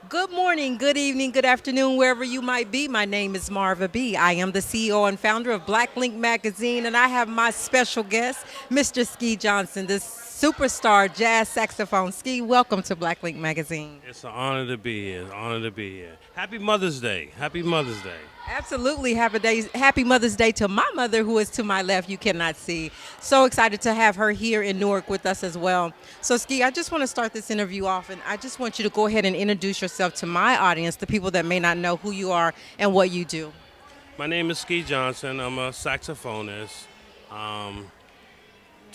Good morning, good evening, good afternoon, wherever you might be. My name is Marva B. I am the CEO and founder of Black Link Magazine, and I have my special guest, Mr. Ski Johnson, the superstar jazz saxophone. Ski, welcome to Black Link Magazine. It's an honor to be here. It's an honor to be here. Happy Mother's Day. Happy Mother's Day. Absolutely. Happy Mother's Day to my mother, who is to my left, you cannot see. So excited to have her here in Newark with us as well. So, Ski, I just want to start this interview off, and I just want you to go ahead and introduce yourself to my audience, the people that may not know who you are and what you do. My name is Ski Johnson. I'm a saxophonist. Um,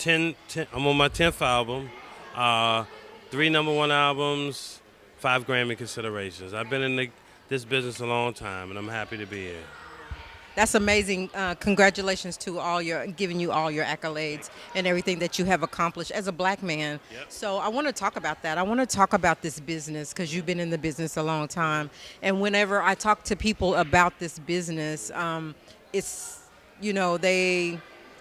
I'm on my 10th album. Uh, three number one albums, five Grammy considerations. I've been in this business a long time, and I'm happy to be here. That's amazing. Congratulations to giving you all your accolades and everything that you have accomplished as a black man. Yep. So I want to talk about that. I want to talk about this business because you've been in the business a long time. And whenever I talk to people about this business, it's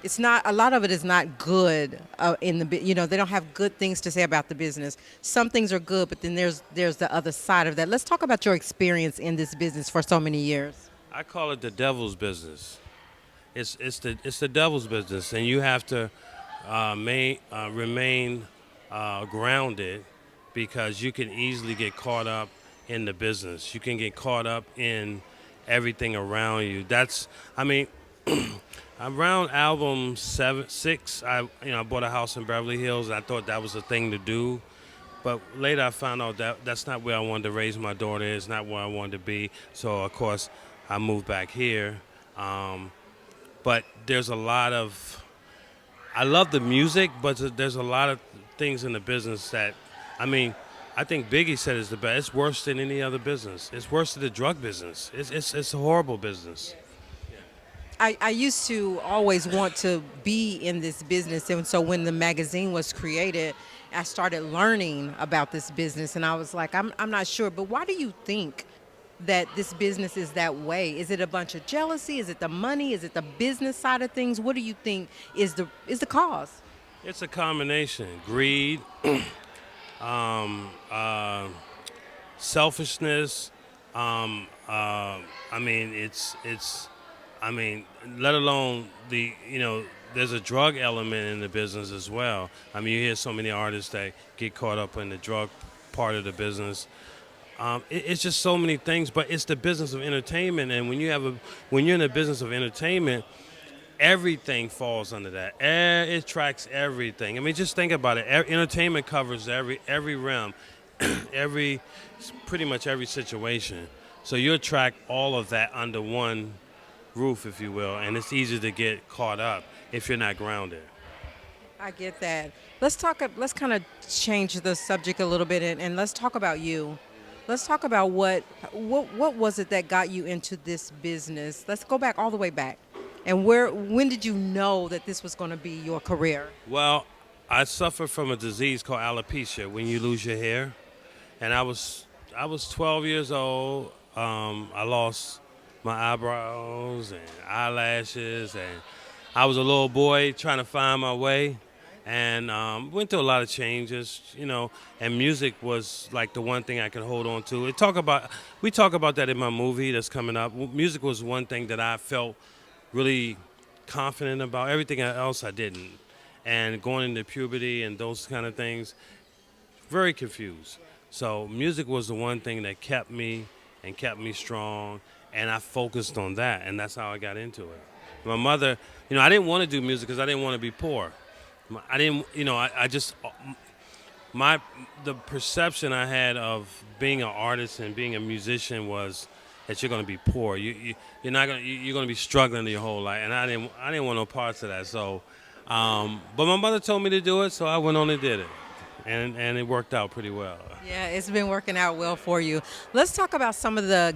it's not a lot of it is not good they don't have good things to say about the business. Some things are good, but then there's the other side of that. Let's talk about your experience in this business for so many years. I call it the devil's business. It's the devil's business, and you have to remain grounded because you can easily get caught up in the business. You can get caught up in everything around you. I mean, around album six, I bought a house in Beverly Hills. And I thought that was the thing to do. But later I found out that that's not where I wanted to raise my daughter. It's not where I wanted to be. So, of course, I moved back here. But there's a lot of, I love the music, but there's a lot of things in the business that, I mean, I think Biggie said it's the best. It's worse than any other business. It's worse than the drug business. It's a horrible business. I used to always want to be in this business. And so when the magazine was created, I started learning about this business. And I was like, I'm not sure. But why do you think that this business is that way? Is it a bunch of jealousy? Is it the money? Is it the business side of things? What do you think is the cause? It's a combination: greed, um, uh, selfishness. I mean, it's. I mean, let alone there's a drug element in the business as well. I mean, you hear so many artists that get caught up in the drug part of the business. It's just so many things, but it's the business of entertainment, and when you're in the business of entertainment, everything falls under that. It tracks everything. I mean, just think about it. Entertainment covers every realm, every pretty much every situation. So you'll track all of that under one roof, if you will, and it's easy to get caught up if you're not grounded. I get that. Let's kind of change the subject a little bit and let's talk about you. Let's talk about what was it that got you into this business? Let's go back all the way back. And when did you know that this was going to be your career? Well, I suffer from a disease called alopecia when you lose your hair, and I was 12 years old. I lost my eyebrows and eyelashes, and I was a little boy trying to find my way, and went through a lot of changes, and music was like the one thing I could hold on to. We talk about that in my movie that's coming up. Music was one thing that I felt really confident about. Everything else I didn't, and going into puberty and those kind of things, very confused. So music was the one thing that kept me and kept me strong, and I focused on that, and that's how I got into it. My mother, I didn't want to do music because I didn't want to be poor. I didn't, I just, the perception I had of being an artist and being a musician was that you're going to be poor. You're not going, you're going to be struggling your whole life, and I didn't want no parts of that. So, but my mother told me to do it, so I went on and did it, and it worked out pretty well. Yeah, it's been working out well for you. Let's talk about some of the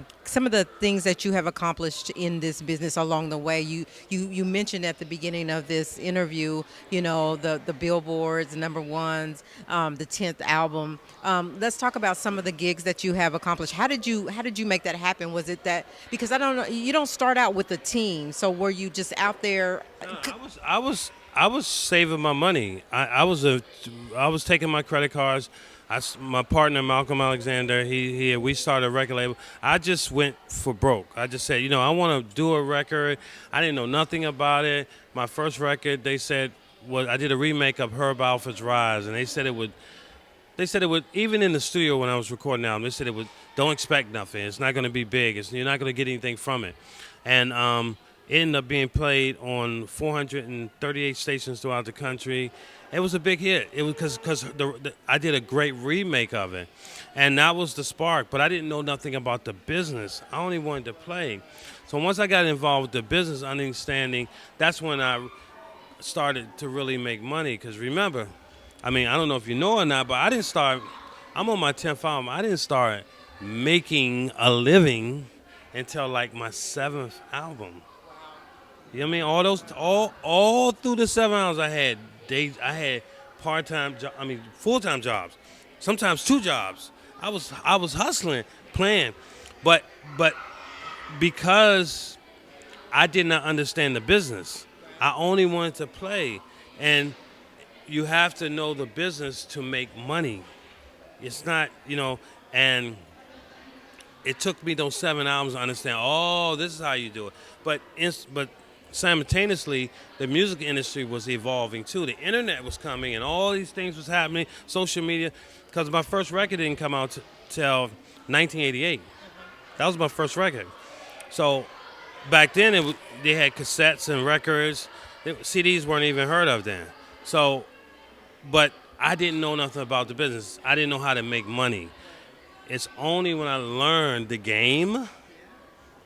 things that you have accomplished in this business along the way. You mentioned at the beginning of this interview, the billboards, the number ones, the 10th album. Let's talk about some of the gigs that you have accomplished. How did you make that happen? Was it that because I don't know, you don't start out with a team, so were you just out there? No, I was saving my money. I was taking my credit cards. My partner Malcolm Alexander, we started a record label. I just went for broke. I just said, I want to do a record. I didn't know nothing about it. My first record, they said, I did a remake of Herb Alphar's Rise, and they said it would. They said it would, even in the studio when I was recording the album, they said it would, don't expect nothing. It's not going to be big. You're not going to get anything from it. And it ended up being played on 438 stations throughout the country. It was a big hit. It was because I did a great remake of it. And that was the spark. But I didn't know nothing about the business. I only wanted to play. So once I got involved with the business understanding, that's when I started to really make money. Because remember, I don't know if you know or not, but I'm on my 10th album. I didn't start making a living until like my 7th album. You know what I mean? All through the 7 hours I had part-time, full-time jobs, sometimes 2 jobs. I was hustling, playing, but because I did not understand the business, I only wanted to play, and you have to know the business to make money. It's not, and it took me those 7 albums to understand, this is how you do it. But simultaneously, the music industry was evolving too. The internet was coming and all these things was happening, social media, because my first record didn't come out till 1988. That was my first record. So back then, they had cassettes and records. CDs weren't even heard of then. So, but I didn't know nothing about the business. I didn't know how to make money. It's only when I learned the game,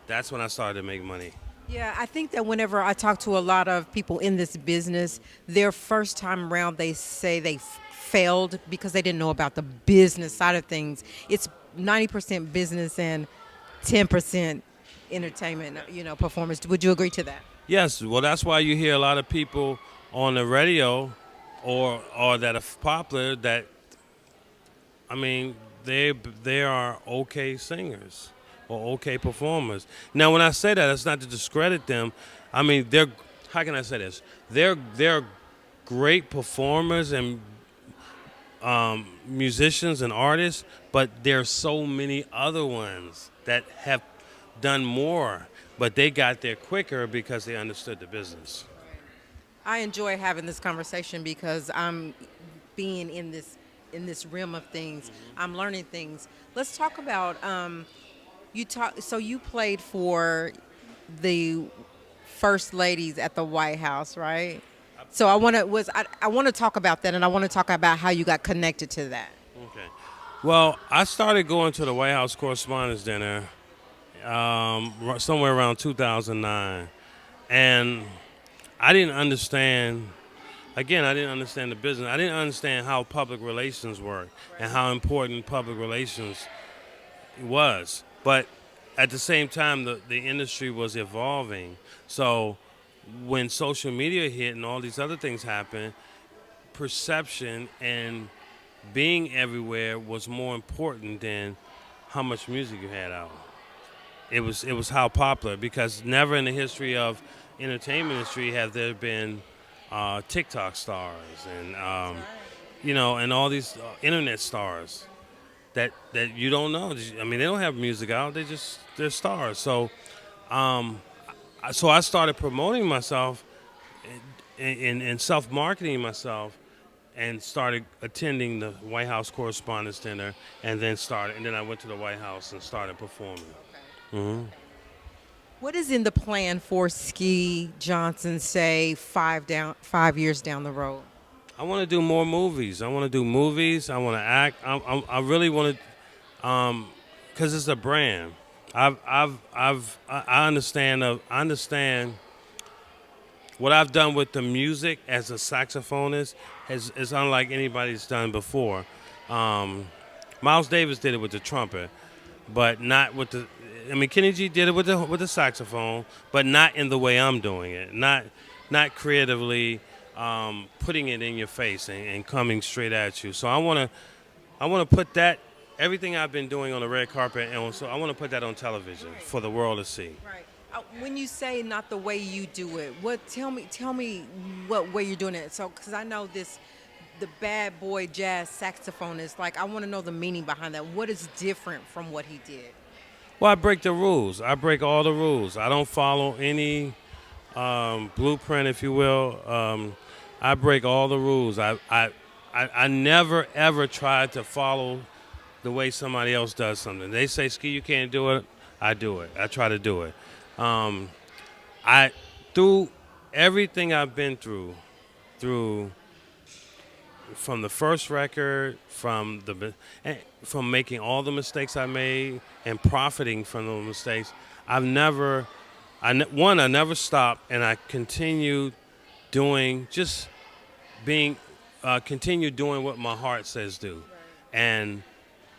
that's when I started to make money. Yeah, I think that whenever I talk to a lot of people in this business, their first time around, they say they failed because they didn't know about the business side of things. It's 90% business and 10% entertainment, performance. Would you agree to that? Yes. Well, that's why you hear a lot of people on the radio or that are popular that, they are okay singers or okay performers. Now, when I say that, it's not to discredit them. They're, how can I say this? They're great performers and musicians and artists, but there's so many other ones that have done more, but they got there quicker because they understood the business. I enjoy having this conversation because I'm being in this realm of things. I'm learning things. Let's talk about So you played for the first ladies at the White House, right? So I want to talk about that, and I want to talk about how you got connected to that. Okay. Well, I started going to the White House Correspondents' Dinner somewhere around 2009, and I didn't understand. Again, I didn't understand the business. I didn't understand how public relations work and how important public relations was. But at the same time, the industry was evolving. So when social media hit and all these other things happened, perception and being everywhere was more important than how much music you had out. It was how popular, because never in the history of entertainment industry have there been TikTok stars and and all these internet stars that you don't know. They don't have music out. They're stars. So I started promoting myself and self-marketing myself, and started attending the White House Correspondents' Dinner, and then I went to the White House and started performing. Mm-hmm. What is in the plan for Ski Johnson, say 5 years down the road? I want to do more movies. I want to do movies. I want to act. I really want to, because it's a brand. I understand. I understand what I've done with the music as a saxophonist is unlike anybody's done before. Miles Davis did it with the trumpet, but not with the. Kenny G did it with the saxophone, but not in the way I'm doing it. Not creatively putting it in your face and coming straight at you. So I want to put that, everything I've been doing on the red carpet, and so I want to put that on television for the world to see. Right. When you say not the way you do it, tell me what way you're doing it. So, because I know the bad boy jazz saxophonist. Like, I want to know the meaning behind that. What is different from what he did? Well, I break the rules. I break all the rules. I don't follow any blueprint, if you will. I break all the rules. I never ever tried to follow the way somebody else does something. They say, "Ski, you can't do it." I do it. I try to do it. Um, I through everything I've been through from the first record, from making all the mistakes I made and profiting from those mistakes. I've never, I never stopped, and I continued doing just being, continue doing what my heart says do, and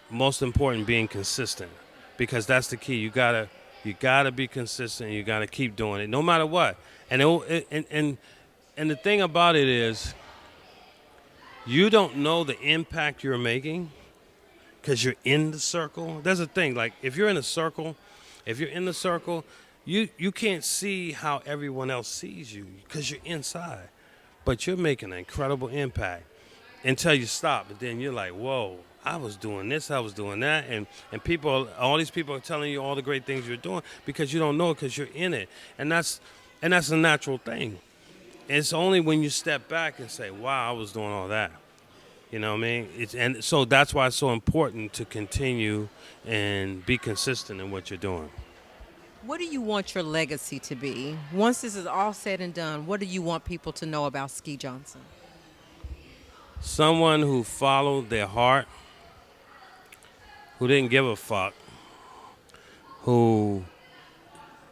most important, being consistent, because that's the key. You gotta be consistent. You gotta keep doing it, no matter what. And and the thing about it is, you don't know the impact you're making because you're in the circle. There's a thing, like if you're in a circle, you can't see how everyone else sees you because you're inside. But you're making an incredible impact until you stop. And then you're like, whoa, I was doing this, I was doing that. And all these people are telling you all the great things you're doing because you don't know it because you're in it. And that's a natural thing. It's only when you step back and say, wow, I was doing all that. You know what I mean? And so that's why it's so important to continue and be consistent in what you're doing. What do you want your legacy to be? Once this is all said and done, what do you want people to know about Ski Johnson? Someone who followed their heart, who didn't give a fuck, who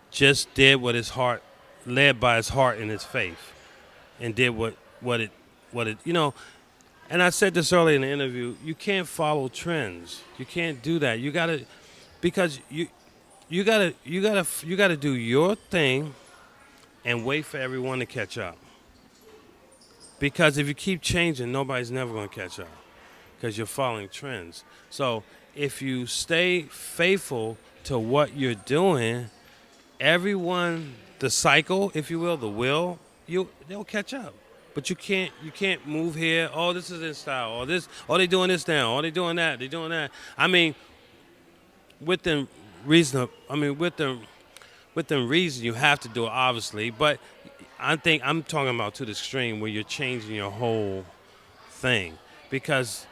just did what his heart, led by his heart and his faith, and did what it. And I said this earlier in the interview. You can't follow trends. You can't do that. You gotta, because you gotta do your thing, and wait for everyone to catch up. Because if you keep changing, nobody's never gonna catch up, because you're following trends. So if you stay faithful to what you're doing, everyone, the cycle, if you will, the will, they'll catch up. But you can't move here. Oh, this is in style. Or this. Oh, they doing this now. Oh, they doing that. They doing that. I mean, within reason. I mean, within reason, you have to do it, obviously. But I think I'm talking about to the extreme where you're changing your whole thing, because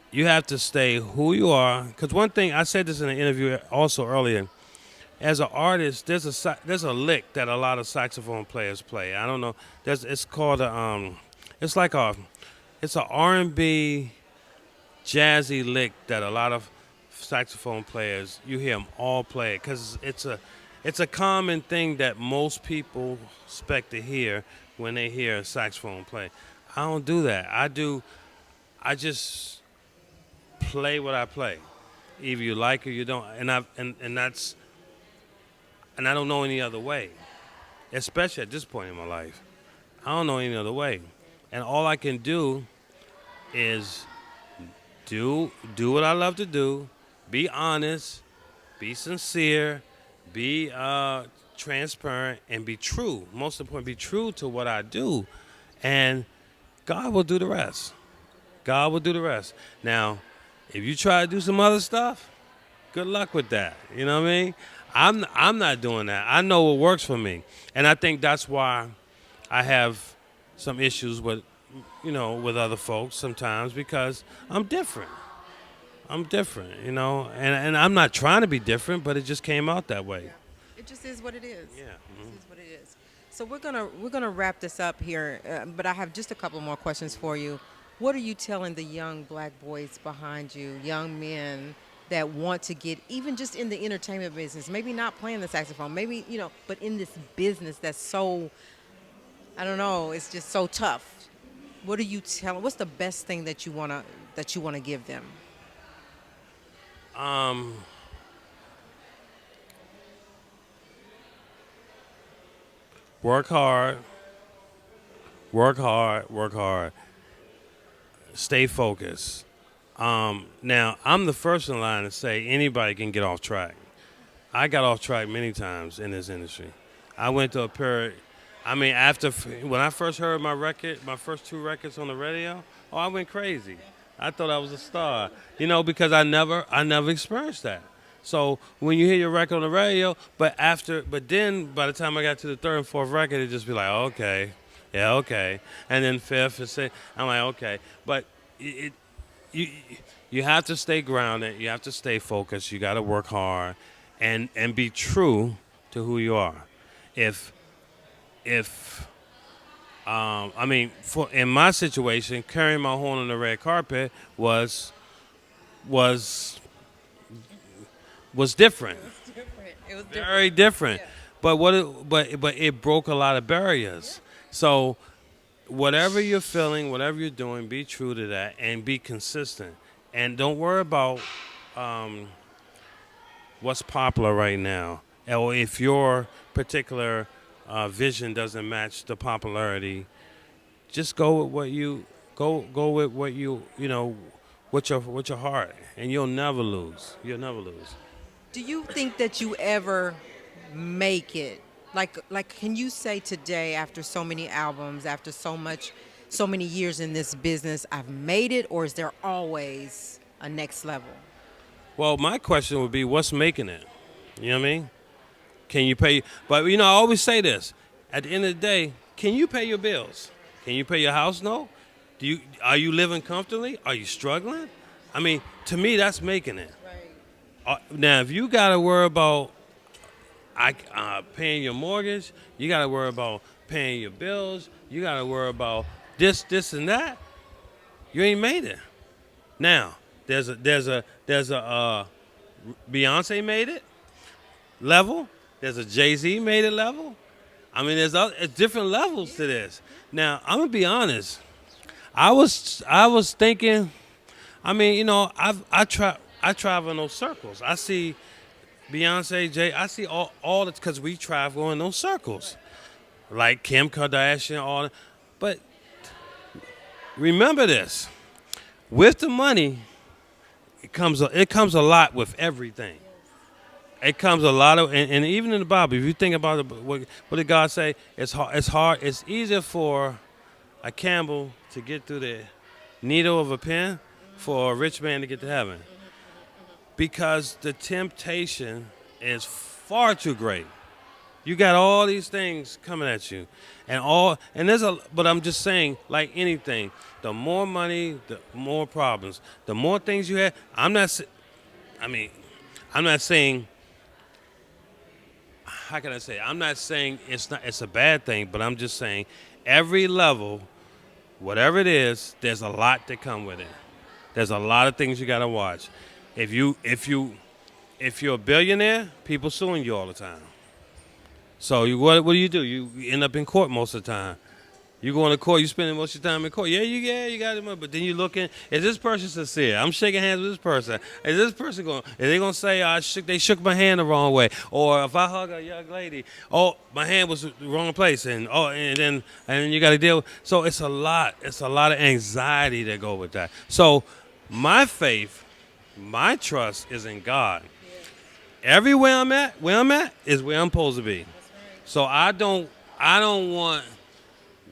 you have to stay who you are. Because one thing I said this in an interview also earlier. As an artist, there's a lick that a lot of saxophone players play. I don't know. It's called it's like it's a R&B jazzy lick that a lot of saxophone players, you hear them all play it, because it's a common thing that most people expect to hear when they hear a saxophone play. I don't do that. I just play what I play. Either you like it or you don't. And I don't know any other way, especially at this point in my life. I don't know any other way. And all I can do is do what I love to do, be honest, be sincere, be transparent, and be true. Most important, be true to what I do. And God will do the rest. God will do the rest. Now, if you try to do some other stuff, good luck with that. You know what I mean? I'm not doing that. I know what works for me, and I think that's why I have some issues with other folks sometimes, because I'm different. I'm different, and I'm not trying to be different, but it just came out that way. It just is what it is. Yeah. It is what it is. So we're gonna wrap this up here, but I have just a couple more questions for you. What are you telling the young black boys behind you, young men that want to get even just in the entertainment business, maybe not playing the saxophone, maybe, but in this business that's so, I don't know, it's just so tough. What are you telling? What's the best thing that you wanna give them? Um, work hard, work hard, work hard. Stay focused. Now, I'm the first in line to say anybody can get off track. I got off track many times in this industry. I went to a period. I mean, when I first heard my record, my first two records on the radio, Oh, I went crazy. I thought I was a star, because I never experienced that. So when you hear your record on the radio, but then by the time I got to the third and fourth record, it just be like, okay, yeah, okay, and then fifth and sixth, I'm like, okay, but you you have to stay grounded, you have to stay focused, you got to work hard, and be true to who you are. If if I mean, for in my situation, carrying my horn on the red carpet was was different, Different. It was different. very different. Yeah. But it broke a lot of barriers. So whatever you're feeling, whatever you're doing, be true to that and be consistent. And don't worry about um, what's popular right now, or if your particular vision doesn't match the popularity. Just go with what you go with what with your heart, and you'll never lose. You'll never lose. Do you think that you ever make it? Like, can you say today, after so many albums, after so many years in this business, I've made it, or is there always a next level? Well, my question would be, what's making it? You know what I mean? Can you pay? But I always say this. At the end of the day, can you pay your bills? Can you pay your house note? Are you living comfortably? Are you struggling? I mean, to me, that's making it. Now, if you got to worry about paying your mortgage, you got to worry about paying your bills, you got to worry about this, and that, you ain't made it. Now, there's a Beyonce made it level. There's a Jay-Z made it level. I mean, there's different levels to this. Now, I'm gonna be honest. I was thinking. I mean, I travel in those circles. I see Beyonce, Jay. I see all it because we travel in those circles, like Kim Kardashian, all. But remember this: with the money, it comes a lot with everything. It comes a lot of, and even in the Bible, if you think about it, what did God say? It's hard. It's hard. It's easier for a camel to get through the needle of a pin for a rich man to get to heaven, because the temptation is far too great. You got all these things coming at you, but I'm just saying, like anything, the more money, the more problems. The more things you have. I mean, I'm not saying. How can I say? I'm not saying it's a bad thing, but I'm just saying every level, whatever it is, there's a lot that come with it. There's a lot of things you got to watch. If you're a billionaire, people suing you all the time. So what do? You end up in court most of the time. You go into court, you spending most of your time in court. You got it, but then you looking, is this person sincere? I'm shaking hands with this person. Is this person they gonna say they shook my hand the wrong way? Or if I hug a young lady, oh, my hand was the wrong place, and then you got to deal with. So it's a lot of anxiety that go with that. So my faith, my trust is in God. Everywhere where I'm at is where I'm supposed to be. So I don't want.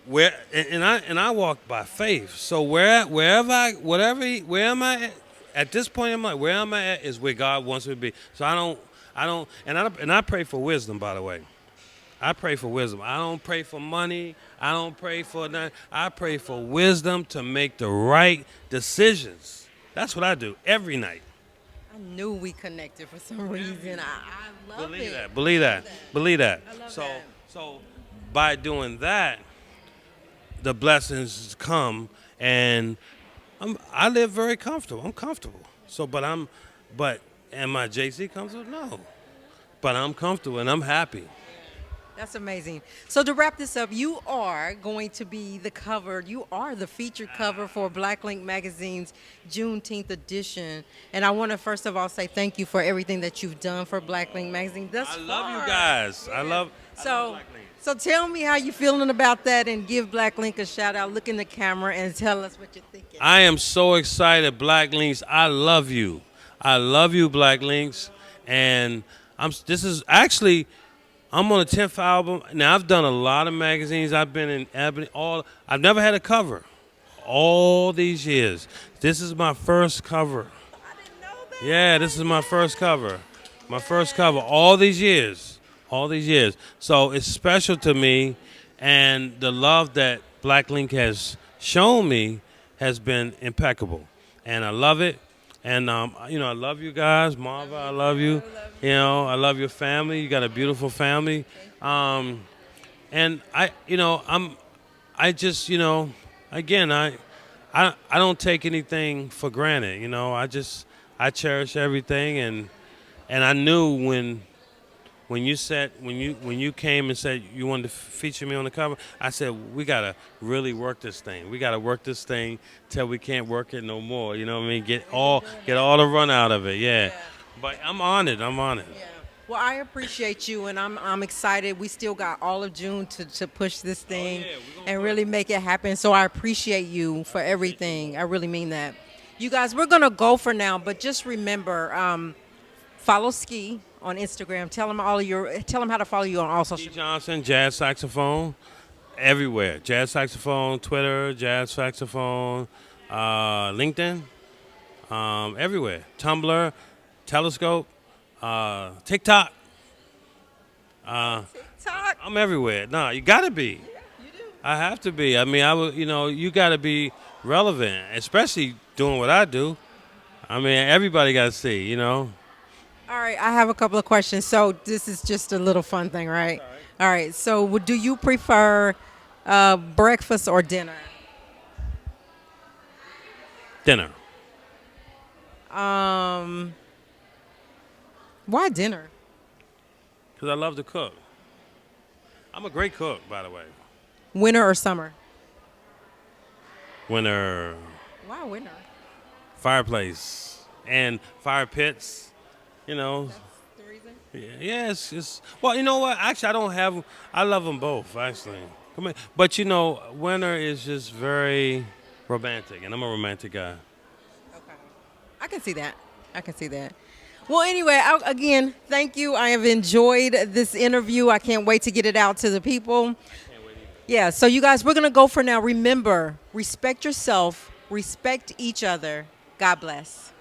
I walk by faith. So where am I at this point in my life? Where am I at is where God wants me to be. So I pray for wisdom. By the way, I pray for wisdom. I don't pray for money. I don't pray for nothing. I pray for wisdom to make the right decisions. That's what I do every night. I knew we connected for some reason. I love Believe it. that. Believe that. I love So that. so by doing that, the blessings come, and I live very comfortable. I'm comfortable. So, but am I Jay-Z comfortable? No, but I'm comfortable and I'm happy. That's amazing. So to wrap this up, you are going to be the cover. You are the featured cover for Black Link Magazine's Juneteenth edition. And I want to first of all say thank you for everything that you've done for Black Link Magazine thus I far. love you guys. I love So, Black Link. so tell me how you feeling about that, and give Black Link a shout out. Look in the camera and tell us what you're thinking. I am so excited, Black Links. I love you. I love you, Black Links. And this is actually, I'm on the 10th album. Now, I've done a lot of magazines. I've been in Ebony. I've never had a cover. all these years. This is my first cover. I didn't know that. Yeah, this is my first cover. My first cover all these years. All these years. So it's special to me, and the love that Black Link has shown me has been impeccable. And I love it. And I love you guys, Marva. I love you. I love your family. You got a beautiful family. And I just, again, I don't take anything for granted. I cherish everything, and I knew when you came and said you wanted to feature me on the cover, I said we gotta really work this thing. We gotta work this thing till we can't work it no more. You know what I mean? Get all the run out of it. Yeah. But I'm on it. I'm on it. Yeah. Well, I appreciate you, and I'm excited. We still got all of June to push this thing and really make it happen. So I appreciate you for everything. I really mean that. You guys, we're gonna go for now, but just remember, follow Ski on Instagram. Tell them how to follow you on all social T. media. Johnson, jazz saxophone, everywhere. Jazz saxophone, Twitter, jazz saxophone, LinkedIn, everywhere. Tumblr, Telescope, TikTok. TikTok. I'm everywhere. No, you gotta be. You do. I have to be. I mean, you gotta be relevant, especially doing what I do. I mean, everybody gotta see. All right, I have a couple of questions. So this is just a little fun thing, right? All right. So do you prefer breakfast or dinner? Dinner. Why dinner? Because I love to cook. I'm a great cook, by the way. Winter or summer? Winter, Why winter? fireplace, and fire pits. You know, The reason? yeah, it's well, you know what? Actually, I love them both. Actually, come in. But winter is just very romantic, and I'm a romantic guy. Okay. I can see that. I can see that. Well, anyway, again, thank you. I have enjoyed this interview. I can't wait to get it out to the people. Yeah, so you guys, we're going to go for now. Remember, respect yourself, respect each other. God bless.